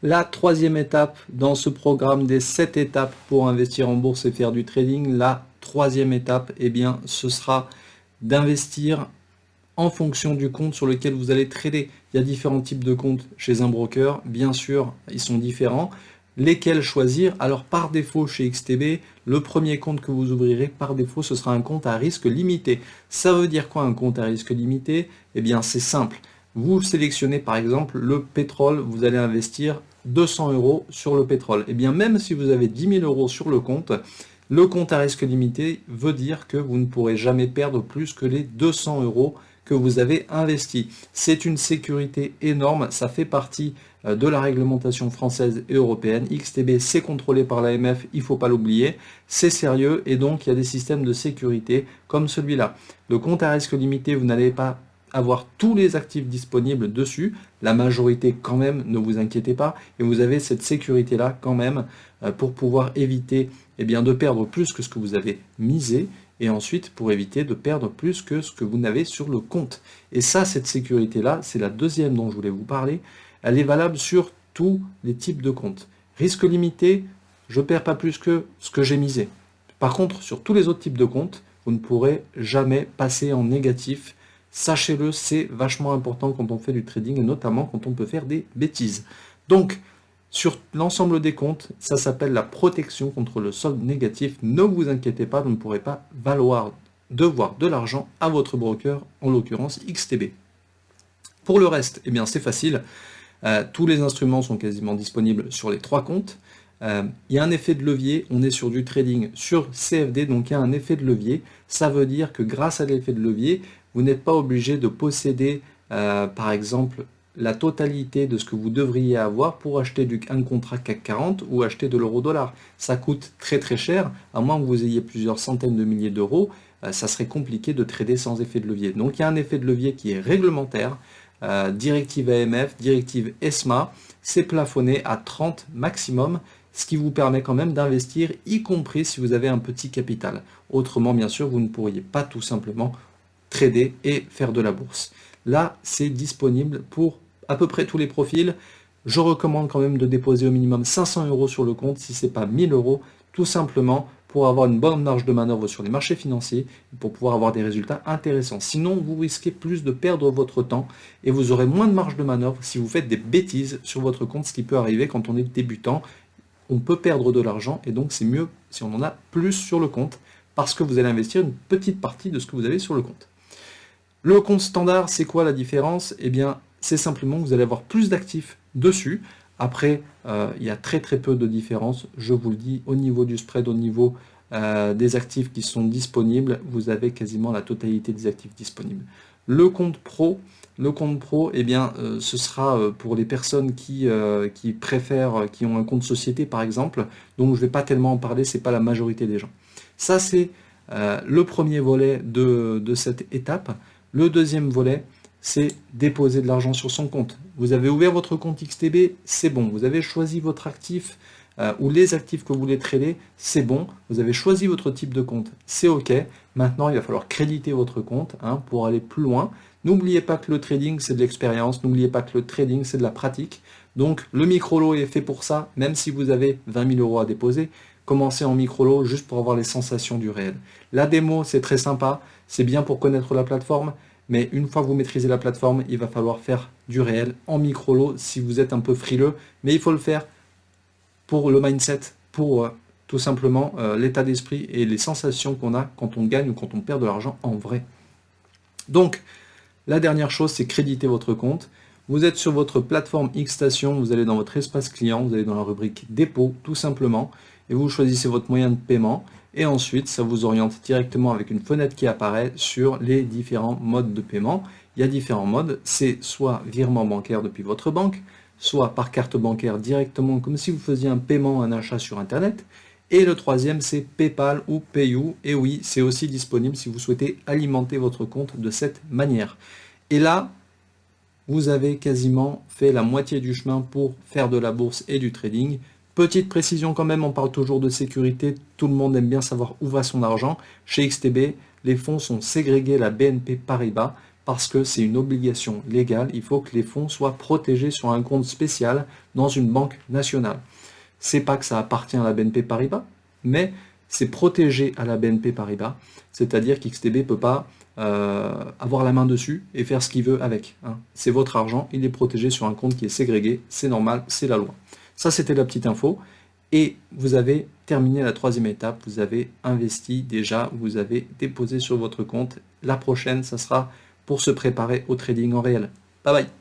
La troisième étape dans ce programme des 7 étapes pour investir en bourse et faire du trading, la troisième étape, eh bien, ce sera d'investir en fonction du compte sur lequel vous allez trader. Il y a différents types de comptes chez un broker, bien sûr, ils sont différents. Lesquels choisir? Alors par défaut chez XTB, le premier compte que vous ouvrirez par défaut, ce sera un compte à risque limité. Ça veut dire quoi un compte à risque limité? Eh bien c'est simple. Vous sélectionnez par exemple le pétrole, vous allez investir 200 euros sur le pétrole. Eh bien même si vous avez 10 000 euros sur le compte à risque limité veut dire que vous ne pourrez jamais perdre plus que les 200 euros que vous avez investi. C'est une sécurité énorme, ça fait partie de la réglementation française et européenne. XTB, c'est contrôlé par l'AMF, il ne faut pas l'oublier, c'est sérieux et donc il y a des systèmes de sécurité comme celui-là. Le compte à risque limité, vous n'allez pas avoir tous les actifs disponibles dessus, la majorité quand même, ne vous inquiétez pas, et vous avez cette sécurité-là quand même pour pouvoir éviter de perdre plus que ce que vous avez misé, et ensuite pour éviter de perdre plus que ce que vous n'avez sur le compte. Et ça, cette sécurité-là, c'est la deuxième dont je voulais vous parler, elle est valable sur tous les types de comptes. Risque limité, je ne perds pas plus que ce que j'ai misé. Par contre, sur tous les autres types de comptes, vous ne pourrez jamais passer en négatif. Sachez-le, c'est vachement important quand on fait du trading, et notamment quand on peut faire des bêtises. Donc, sur l'ensemble des comptes, ça s'appelle la protection contre le solde négatif. Ne vous inquiétez pas, vous ne pourrez pas devoir de l'argent à votre broker, en l'occurrence XTB. Pour le reste, eh bien c'est facile. Tous les instruments sont quasiment disponibles sur les 3 comptes. Il y a un effet de levier, on est sur du trading sur CFD, donc il y a un effet de levier. Ça veut dire que grâce à l'effet de levier, vous n'êtes pas obligé de posséder, par exemple, la totalité de ce que vous devriez avoir pour acheter un contrat CAC 40 ou acheter de l'euro-dollar. Ça coûte très très cher, à moins que vous ayez plusieurs centaines de milliers d'euros, ça serait compliqué de trader sans effet de levier. Donc il y a un effet de levier qui est réglementaire, directive AMF, directive ESMA, c'est plafonné à 30 maximum, ce qui vous permet quand même d'investir, y compris si vous avez un petit capital. Autrement, bien sûr, vous ne pourriez pas tout simplement trader et faire de la bourse. Là, c'est disponible pour à peu près tous les profils. Je recommande quand même de déposer au minimum 500 euros sur le compte, si ce n'est pas 1000 euros, tout simplement pour avoir une bonne marge de manœuvre sur les marchés financiers, pour pouvoir avoir des résultats intéressants. Sinon, vous risquez plus de perdre votre temps et vous aurez moins de marge de manœuvre si vous faites des bêtises sur votre compte, ce qui peut arriver quand on est débutant. On peut perdre de l'argent et donc c'est mieux si on en a plus sur le compte parce que vous allez investir une petite partie de ce que vous avez sur le compte. Le compte standard, c'est quoi la différence? Eh bien, c'est simplement que vous allez avoir plus d'actifs dessus. Après, il y a très très peu de différence, je vous le dis, au niveau du spread, au niveau des actifs qui sont disponibles, vous avez quasiment la totalité des actifs disponibles. Le compte pro, eh bien, ce sera pour les personnes qui préfèrent, qui ont un compte société par exemple, donc je ne vais pas tellement en parler, ce n'est pas la majorité des gens. Ça, c'est le premier volet de cette étape. Le deuxième volet, c'est déposer de l'argent sur son compte. Vous avez ouvert votre compte XTB, c'est bon. Vous avez choisi votre actif ou les actifs que vous voulez trader, c'est bon. Vous avez choisi votre type de compte, c'est OK. Maintenant, il va falloir créditer votre compte pour aller plus loin. N'oubliez pas que le trading, c'est de l'expérience. N'oubliez pas que le trading, c'est de la pratique. Donc, le micro-lot est fait pour ça, même si vous avez 20 000 euros à déposer. Commencez en micro-lot juste pour avoir les sensations du réel. La démo, c'est très sympa. C'est bien pour connaître la plateforme. Mais une fois que vous maîtrisez la plateforme, il va falloir faire du réel en micro-lot si vous êtes un peu frileux. Mais il faut le faire pour le mindset, pour tout simplement l'état d'esprit et les sensations qu'on a quand on gagne ou quand on perd de l'argent en vrai. Donc, la dernière chose, c'est créditer votre compte. Vous êtes sur votre plateforme Xstation, vous allez dans votre espace client, vous allez dans la rubrique dépôt, tout simplement, et vous choisissez votre moyen de paiement. Et ensuite, ça vous oriente directement avec une fenêtre qui apparaît sur les différents modes de paiement. Il y a différents modes, c'est soit virement bancaire depuis votre banque, soit par carte bancaire directement, comme si vous faisiez un paiement, un achat sur Internet. Et le troisième, c'est PayPal ou PayU. Et oui, c'est aussi disponible si vous souhaitez alimenter votre compte de cette manière. Et là, vous avez quasiment fait la moitié du chemin pour faire de la bourse et du trading. Petite précision quand même, on parle toujours de sécurité, tout le monde aime bien savoir où va son argent. Chez XTB, les fonds sont ségrégés à la BNP Paribas parce que c'est une obligation légale. Il faut que les fonds soient protégés sur un compte spécial dans une banque nationale. C'est pas que ça appartient à la BNP Paribas, mais c'est protégé à la BNP Paribas, c'est-à-dire qu'XTB ne peut pas avoir la main dessus et faire ce qu'il veut avec. Hein. C'est votre argent, il est protégé sur un compte qui est ségrégué, c'est normal, c'est la loi. Ça, c'était la petite info. Et vous avez terminé la troisième étape, vous avez investi déjà, vous avez déposé sur votre compte. La prochaine, ça sera pour se préparer au trading en réel. Bye bye!